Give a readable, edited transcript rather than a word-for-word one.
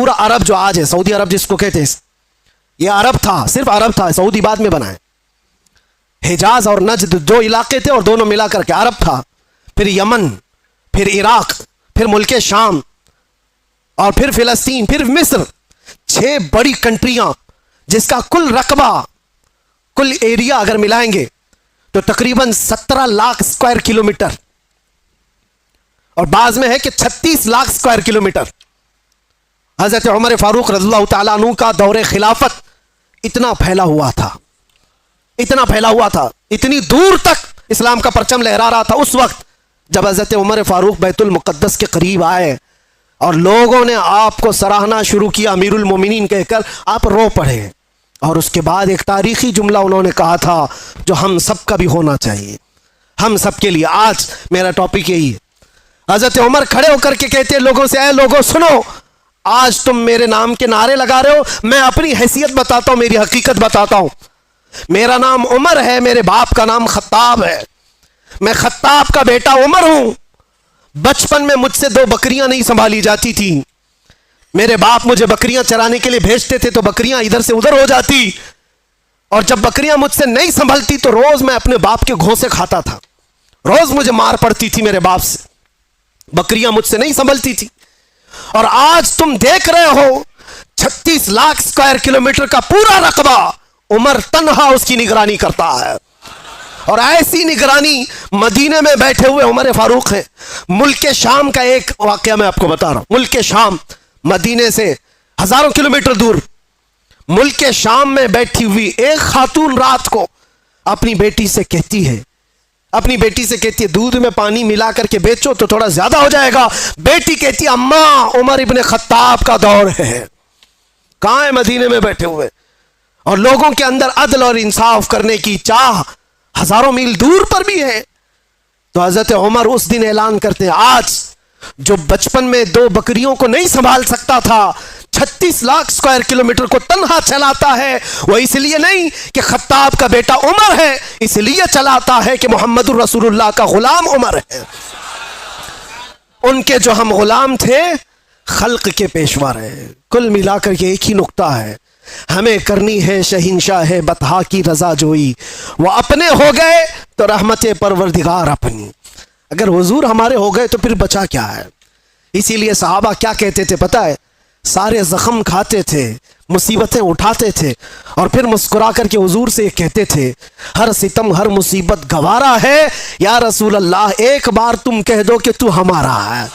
पूरा अरब जो आज है, सऊदी अरब जिसको कहते हैं, ये अरब था, सिर्फ अरब था, सऊदी बाद में बना है। हिजाज और नजद दो इलाके थे और दोनों मिलाकर के अरब था। फिर यमन, फिर इराक, फिर मुल्क शाम, और फिर फिलिस्तीन, फिर मिस्र। 6 बड़ी कंट्रियां जिसका कुल रकबा, कुल एरिया अगर मिलाएंगे तो तकरीबन 17 लाख स्क्वायर किलोमीटर, और बाज में है कि 36 लाख स्क्वायर किलोमीटर। हजरत उमर फारूक रज़ियल्लाहु ताला अन्हु का दौरे खिलाफत इतना फैला हुआ था, इतना फैला हुआ था, इतनी दूर तक इस्लाम का परचम लहरा रहा था उस वक्त जब हजरत उमर फारूक बैतुल मुक़द्दस के करीब आए और लोगों ने आपको सराहना शुरू किया अमीरुल मोमिनीन कहकर, आप रो पड़े। और उसके बाद एक तारीखी जुमला उन्होंने कहा था जो हम सब का भी होना चाहिए, हम सब के लिए। आज मेरा टॉपिक यही है। हजरत उमर खड़े होकर के कहते हैं लोगों से, ऐ लोगों सुनो, आज तुम मेरे नाम के नारे लगा रहे हो, मैं अपनी हैसियत बताता हूं, मेरी हकीकत बताता हूं। मेरा नाम उमर है, मेरे बाप का नाम खत्ताब है, मैं खत्ताब का बेटा उमर हूं। बचपन में मुझसे 2 बकरियां नहीं संभाली जाती थी, मेरे बाप मुझे बकरियां चराने के लिए भेजते थे तो बकरियां इधर से उधर हो जाती, और जब बकरियां मुझसे नहीं संभलती तो रोज मैं अपने बाप के घोंसे खाता था, रोज मुझे मार पड़ती थी मेरे बाप से, बकरियां मुझसे नहीं संभलती थी। और आज तुम देख रहे हो 36 लाख स्क्वायर किलोमीटर का पूरा रकबा उमर तन्हा उसकी निगरानी करता है। और ऐसी निगरानी मदीने में बैठे हुए उमर फारूक है। मुल्क शाम का एक वाकया मैं आपको बता रहा हूं। मुल्क शाम मदीने से हजारों किलोमीटर दूर, मुल्क शाम में बैठी हुई एक खातून रात को अपनी बेटी से कहती है, अपनी बेटी से कहती है दूध में पानी मिला करके बेचो तो थोड़ा ज्यादा हो जाएगा। बेटी कहती है अम्मा उमर इब्ने खत्ताब का दौर है। कहां है? मदीने में बैठे हुए, और लोगों के अंदर अदल और इंसाफ करने की चाह हजारों मील दूर पर भी है। तो हजरत उमर उस दिन ऐलान करते हैं, आज जो बचपन में 2 बकरियों को नहीं संभाल सकता था, 36 लाख स्क्वायर किलोमीटर को तन्हा चलाता है, वो इसलिए नहीं कि खत्ताब का बेटा उमर है, इसलिए चलाता है कि मोहम्मदुर रसूलुल्लाह का गुलाम उमर है। उनके जो हम गुलाम थे, खल्क के पेशवा रहे। कुल मिलाकर ये एक ही नुक्ता है, हमें करनी है शहिंशाह बतहा की रजा जोई, वो अपने हो गए तो रहमत परवरदिगार अपनी। अगर हुजूर हमारे हो गए तो फिर बचा क्या है? इसीलिए सहाबा क्या कहते थे पता है? सारे जख्म खाते थे, मुसीबतें उठाते थे, और फिर मुस्कुरा करके हुजूर से कहते थे, हर सितम हर मुसीबत गवारा है, या रसूल अल्लाह एक बार तुम कह दो कि तू हमारा है।